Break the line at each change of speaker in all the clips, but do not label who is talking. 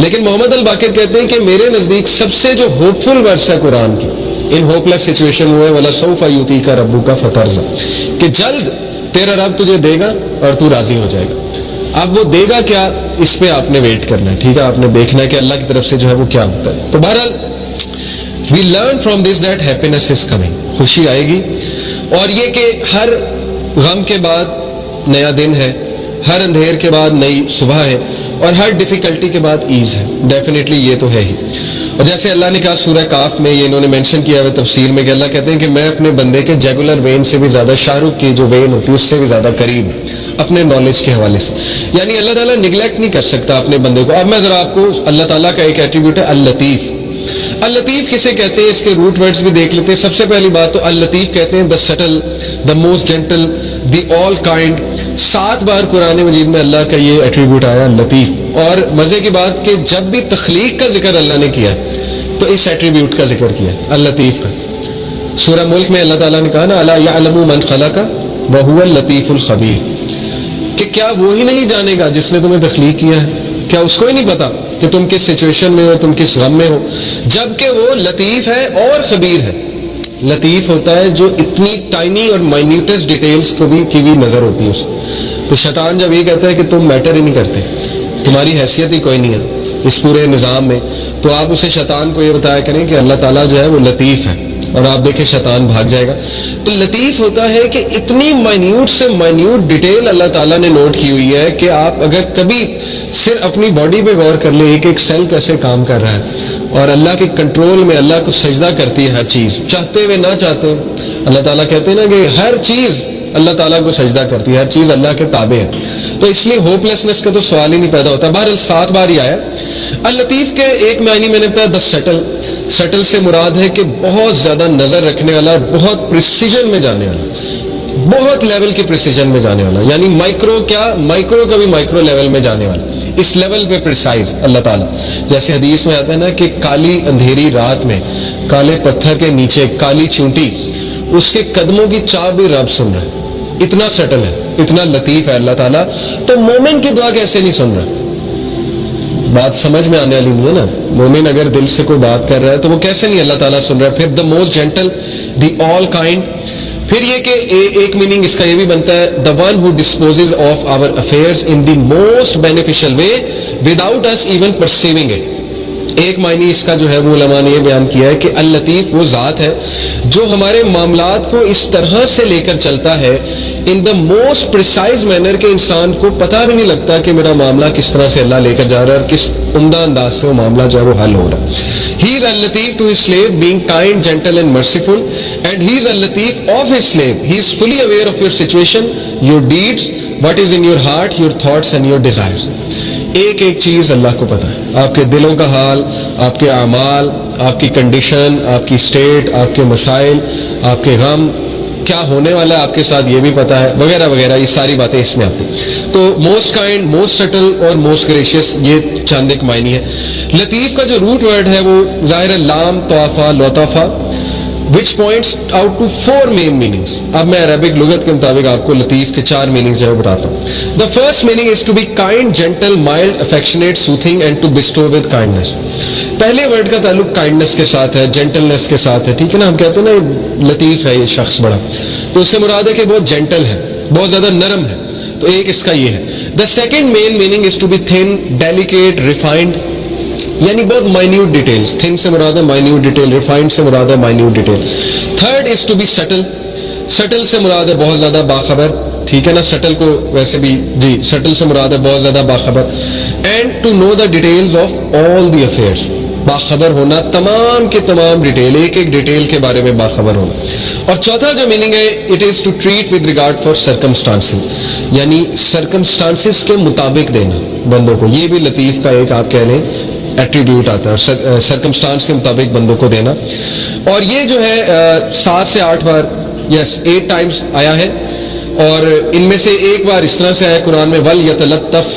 لیکن محمد الباقر کہتے ہیں کہ میرے نزدیک سب سے جو ہوپ فل ورس ہے قرآن کی ان ہوپ لیس سچویشن ہوئے وَلَسَوْفَ يُؤْتِيكَ رَبُّكَ فَتَرْضَىٰ، کہ جلد تیرا رب تجھے دے گا اور تو راضی ہو جائے گا۔ اب وہ دے گا کیا، اس پہ آپ نے ویٹ کرنا ہے، ٹھیک ہے، آپ نے دیکھنا ہے کہ اللہ کی طرف سے جو ہے وہ کیا ہوتا ہے۔ تو بہرحال we learn from this that happiness is coming، خوشی آئے گی، اور یہ کہ ہر غم کے بعد نیا دن ہے، ہر اندھیر کے بعد نئی صبح ہے، اور ہر ڈیفیکلٹی کے بعد ایز ہے، ڈیفینیٹلی یہ تو ہے ہی۔ اور جیسے اللہ نے کہا سورہ کاف میں، یہ انہوں نے مینشن کیا ہے تفسیر میں، کہ اللہ کہتے ہیں کہ میں اپنے بندے کے جیگولر وین سے بھی زیادہ، شاہ رخ کی جو وین ہوتی ہے اس سے بھی زیادہ قریب اپنے نالج کے حوالے سے، یعنی اللہ تعالیٰ نگلیکٹ نہیں کر سکتا اپنے بندے کو۔ اب میں ذرا آپ کو اللہ تعالیٰ کا ایک ایٹریبیوٹ ہے اللطیف۔ اللطیف کسے کہتے ہیں، اس کے روٹ ورڈز بھی دیکھ لیتے ہیں۔ سب سے پہلی بات تو اللطیف کہتے ہیں the subtle, the most gentle, the all kind. 7 بار قرآن مجید میں اللہ کا یہ ایٹریبیوٹ آیا لطیف، اور مزے کی بات کہ جب بھی تخلیق کا ذکر اللہ نے کیا تو اس ایٹریبیوٹ کا ذکر کیا اللطیف کا۔ سورہ ملک میں اللہ تعالیٰ نے کہا نا الا یعلم من خلق وہو اللطیف الخبیر، کہ کیا وہی نہیں جانے گا جس نے تمہیں تخلیق کیا ہے، کیا اس کو ہی نہیں پتا کہ تم کس سچویشن میں ہو، تم کس غم میں ہو، جبکہ وہ لطیف ہے اور خبیر ہے۔ لطیف ہوتا ہے جو اتنی ٹائنی اور مائنیوٹس ڈیٹیلز کو بھی کی بھی نظر ہوتی ہے اس کو۔ تو شیطان جب یہ کہتا ہے کہ تم میٹر ہی نہیں کرتے، تمہاری حیثیت ہی کوئی نہیں ہے اس پورے نظام میں، تو آپ اسے شیطان کو یہ بتایا کریں کہ اللہ تعالیٰ جو ہے وہ لطیف ہے، اور آپ دیکھیں شیطان بھاگ جائے گا۔ تو لطیف ہوتا ہے کہ اتنی مائنیوٹ سے مائنیوٹ ڈیٹیل اللہ تعالیٰ نے نوٹ کی ہوئی ہے کہ آپ اگر کبھی صرف اپنی باڈی پہ غور کر لیں، ایک ایک سیل کیسے کام کر رہا ہے، اور اللہ کے کنٹرول میں اللہ کو سجدہ کرتی ہے ہر چیز، چاہتے ہوئے نہ چاہتے ہوئے۔ اللہ تعالیٰ کہتے ہیں نا کہ ہر چیز اللہ تعالیٰ کو سجدہ کرتی ہے، ہر چیز اللہ کے تابع ہے، تو اس لیے ہوپ لیسنس کا تو سوال ہی نہیں پیدا ہوتا۔ بہرحال 7 بار ہی آیا۔ اللطیف کے ایک معنی میں نے بتایا دا سٹل۔ سٹل سے مراد ہے کہ بہت زیادہ نظر رکھنے والا، بہت پریسیجن میں جانے والا، بہت لیول کی پریسیجن میں جانے والا، یعنی مائکرو کیا، مائکرو کا بھی مائکرو لیول میں جانے والا، اس لیول پہ پریسائز اللہ تعالیٰ۔ جیسے حدیث میں آتا ہے نا کہ کالی اندھیری رات میں کالے پتھر کے نیچے کالی چونٹی، اس کے قدموں کی چاپ بھی رب سن رہا ہے، اتنا سٹل ہے، اتنا لطیف ہے اللہ تعالیٰ۔ تو مومن کی دعا کیسے نہیں سن رہا؟ بات سمجھ میں آنے والی نہیں ہے نا۔ مومن اگر دل سے کوئی بات کر رہا ہے تو وہ کیسے نہیں اللہ تعالیٰ سن رہا ہے؟ پھر the most gentle, the all kind. پھر یہ کہ ایک میننگ اس کا یہ بھی بنتا ہے the one who disposes of our affairs in the most beneficial way without us even perceiving it. ایک معنی اس کا جو ہے وہ علماء نے یہ بیان کیا ہے کہ اللطیف وہ ذات ہے جو ہمارے معاملات کو اس طرح سے لے کر چلتا ہے ان دا موسٹ پریسائز مینر کہ انسان کو پتہ بھی نہیں لگتا کہ میرا معاملہ کس طرح سے اللہ لے کر جا رہا ہے اور کس عمدہ انداز سے وہ معاملہ جو ہے وہ حل ہو رہا ہے۔ He is al-Latif to his slave, being kind, gentle and merciful, and he is al-Latif of his slave. He is fully aware of your situation, your deeds, what is in your heart, your thoughts and your desires. ایک ایک چیز اللہ کو پتہ ہے، آپ کے دلوں کا حال، آپ کے اعمال، آپ کی کنڈیشن، آپ کی اسٹیٹ، آپ کے مسائل، آپ کے غم، کیا ہونے والا ہے آپ کے ساتھ یہ بھی پتہ ہے، وغیرہ وغیرہ، یہ ساری باتیں اس میں آتی ہیں۔ تو موسٹ کائنڈ، موسٹ سٹل اور موسٹ گریشیس، یہ چند ایک معنی ہے۔ لطیف کا جو روٹ ورڈ ہے وہ ظاہر ہے لام طوافہ لطفہ، which points out to 4 main meanings۔ اب میں عربک لغت کے مطابق آپ کو لطیف کے 4 meanings جو ہے بتاتا ہوں۔ The first meaning is to be kind, gentle, mild, affectionate, soothing and to bestow with kindness۔ پہلے ورڈ کا تعلق کائنڈنس کے ساتھ ہے، جینٹلنس کے ساتھ ہے، ٹھیک ہے نا۔ ہم کہتے ہیں نا یہ لطیف ہے یہ شخص بڑا، تو اس سے مراد ہے کہ بہت جینٹل ہے، بہت زیادہ نرم ہے، تو ایک اس کا یہ ہے۔ The second main meaning is to be thin, delicate, refined، یعنی بہت مائنیوٹ ڈیٹیلز، تھن سے مراد ہے مائنیوٹ ڈیٹیل، ریفائنڈ سے مراد ہے minute detail. Third is to be subtle, subtle سے مراد ہے بہت زیادہ باخبر، ٹھیک ہے نا۔ سٹل کو ویسے بھی جی سٹل سے مراد ہے بہت زیادہ باخبر۔ And to know the details of all the affairs, باخبر ہونا تمام کے تمام ڈیٹیل، ایک ایک ڈیٹیل کے بارے میں باخبر ہونا۔ اور چوتھا جو میننگ ہے it is to treat with regard for circumstances, یعنی سرکمسٹانسز کے مطابق دینا بندوں کو، یہ بھی لطیف کا ایک آپ کہہ لیں ایٹریبیوٹ آتا ہے، سرکمسٹانس کے مطابق بندوں کو دینا۔ اور یہ جو ہے 7 سے 8 بار، یس 8 ٹائمز آیا ہے، اور ان میں سے ایک بار اس طرح سے آیا قرآن میں وَلْيَتَلَطَّفْ،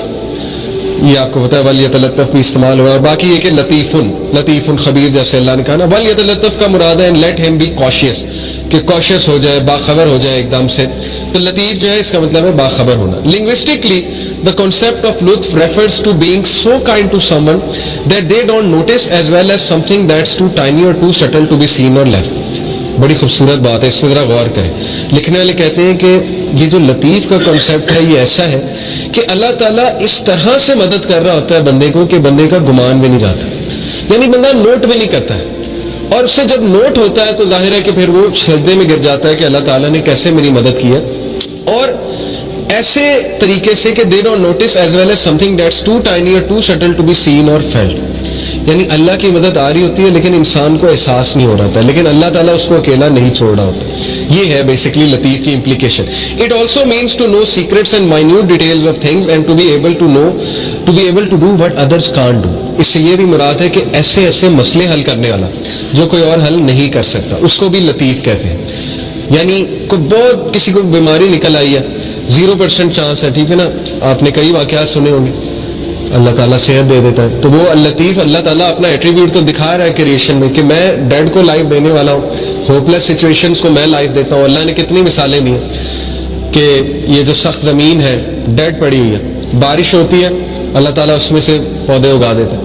یہ آپ کو پتا ہے ولیتلطف بھی استعمال ہوا ہے. باقی یہ کہ لطیفن خبیر جیسے اللہ نے کہا نا. ولیتلطف کا مراد ہے لیٹ ہم بی کاشیس, کہ کاشیس ہو جائے, باخبر ہو جائے ایک دم سے. تو لطیف جو ہے اس کا مطلب ہے باخبر ہونا. لنگوسٹکلی the concept of لطف refers to being so kind to someone that they don't notice as well as something that's too tiny or too subtle to be seen or left. بڑی خوبصورت بات ہے, اس میں ذرا غور کریں. لکھنے والے کہتے ہیں کہ یہ جو لطیف کا کنسیپٹ ہے یہ ایسا ہے کہ اللہ تعالیٰ اس طرح سے مدد کر رہا ہوتا ہے بندے کو کہ بندے کا گمان بھی نہیں جاتا, یعنی بندہ نوٹ بھی نہیں کرتا ہے. اور اسے جب نوٹ ہوتا ہے تو ظاہر ہے کہ پھر وہ سجدے میں گر جاتا ہے کہ اللہ تعالیٰ نے کیسے میری مدد کی ہے. اور ایسے طریقے سے کہ they don't notice as well as something that's too tiny or too subtle to be seen or felt. یعنی اللہ کی مدد آ رہی ہوتی ہے لیکن انسان کو احساس نہیں ہو رہا تھا, لیکن اللہ تعالیٰ اس کو اکیلا نہیں چھوڑ رہا ہوتا. یہ ہے بیسکلی لطیف کی implication. It also means to know secrets and minute details of things and to be able to do what others can't do. اس سے یہ بھی مراد ہے کہ ایسے مسئلے حل کرنے والا جو کوئی اور حل نہیں کر سکتا, اس کو بھی لطیف کہتے ہیں. یعنی بہت کسی کو بیماری نکل آئی ہے, 0% چانس ہے, ٹھیک ہے نا, آپ نے کئی واقعات سنے ہوں گے, اللہ تعالیٰ صحت دے دیتا ہے. تو وہ لطیف, اللہ تعالیٰ اپنا ایٹریبیوٹ تو دکھا رہا ہے کریشن میں کہ میں ڈیڈ کو لائف دینے والا ہوں, ہوپ لیس سچویشنز کو میں لائف دیتا ہوں. اللہ نے کتنی مثالیں دی ہیں کہ یہ جو سخت زمین ہے ڈیڈ پڑی ہوئی ہے, بارش ہوتی ہے اللہ تعالیٰ اس میں سے پودے اگا دیتا ہے.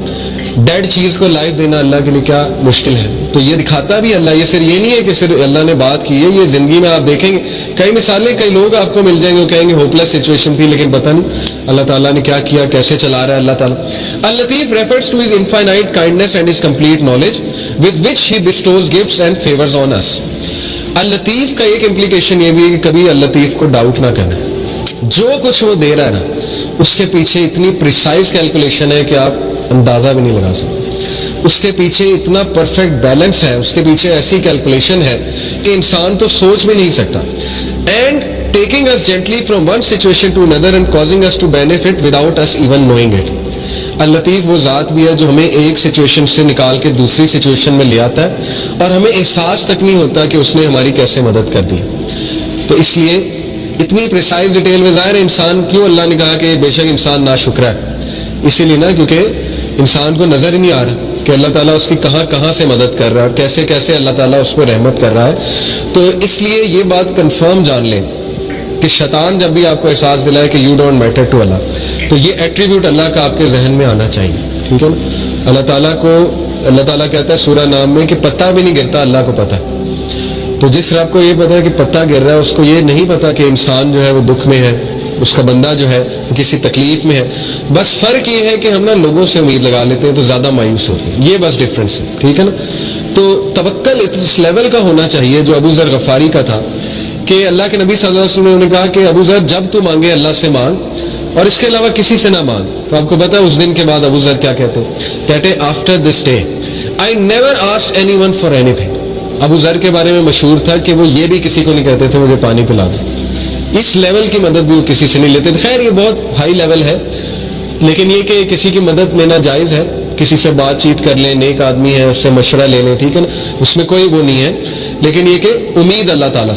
ڈیڈ چیز کو لائف دینا اللہ کے لیے کیا مشکل ہے. تو یہ دکھاتا بھی اللہ, یہ صرف یہ نہیں ہے کہ صرف اللہ نے بات کی ہے, یہ زندگی میں آپ دیکھیں گے کئی مثالیں, کئی لوگ آپ کو مل جائیں گے وہ کہیں گے ہوپ لیس سچویشن تھی لیکن پتہ نہیں اللہ تعالیٰ نے کیا کیا, کیسے چلا رہا ہے اللہ تعالیٰ. اللطیف refers to his infinite kindness and his complete knowledge with which he bestows gifts and favors on us. اللطیف کا ایک امپلیکیشن یہ بھی ہے کہ کبھی اللطیف کو ڈاؤٹ نہ کرنا. جو کچھ وہ دے رہا ہے نا اس کے پیچھے اتنی پریسائز کیلکولیشن ہے کہ آپ اندازہ بھی نہیں لگا سکتے. اس کے پیچھے اتنا پرفیکٹ بیلنس ہے, اس کے پیچھے ایسی کیلکولیشن ہے کہ انسان تو سوچ بھی نہیں سکتا. And taking us gently from one situation to another and causing us to benefit without us even knowing it. اللطیف وہ ذات بھی ہے جو ہمیں ایک سچویشن سے نکال کے دوسری سچویشن میں لے آتا ہے اور ہمیں احساس تک نہیں ہوتا کہ اس نے ہماری کیسے مدد کر دی. تو اس لیے اتنی پریسائز ڈیٹیل میں ظاہر ہے انسان, کیوں اللہ نے کہا کہ بے شک انسان ناشکر ہے, اسی لیے نا کیونکہ انسان کو نظر ہی نہیں آ رہا کہ اللہ تعالیٰ اس کی کہاں سے مدد کر رہا ہے, کیسے کیسے اللہ تعالیٰ اس کو رحمت کر رہا ہے. تو اس لیے یہ بات کنفرم جان لیں کہ شیطان جب بھی آپ کو احساس دلائے کہ یو ڈونٹ میٹر ٹو اللہ, تو یہ ایٹریبیوٹ اللہ کا آپ کے ذہن میں آنا چاہیے, ٹھیک ہے نا. اللہ تعالیٰ کہتا ہے سورہ نام میں کہ پتہ بھی نہیں گرتا, اللہ کو پتہ. تو جس رب کو یہ پتا ہے کہ پتہ گر رہا ہے, اس کو یہ نہیں پتا کہ انسان جو ہے وہ دکھ میں ہے, اس کا بندہ جو ہے کسی تکلیف میں ہے. بس فرق یہ ہے کہ ہم نا لوگوں سے امید لگا لیتے ہیں تو زیادہ مایوس ہوتے ہیں, یہ بس ڈفرینس ہے, ٹھیک ہے نا. تو توکل اس لیول کا ہونا چاہیے جو ابو ذر غفاری کا تھا کہ اللہ کے نبی صلی اللہ علیہ وسلم نے کہا کہ ابو ذر جب تو مانگے اللہ سے مانگ اور اس کے علاوہ کسی سے نہ مانگ. تو آپ کو پتا ہے اس دن کے بعد ابو ذر کیا کہتے after this day I never asked any one for any thing. ابو ذر کے بارے میں مشہور تھا کہ وہ یہ بھی کسی کو نہیں کہتے تھے مجھے پانی پلا دو, اس لیول کی مدد بھی وہ کسی سے نہیں لیتے تھے. خیر یہ بہت ہائی لیول ہے, لیکن یہ کہ کسی کی مدد لینا جائز ہے, کسی سے بات چیت کر لیں, نیک آدمی ہے اس سے مشورہ لے لیں, ٹھیک ہے نا, اس میں کوئی وہ نہیں ہے. لیکن یہ کہ امید اللہ تعالیٰ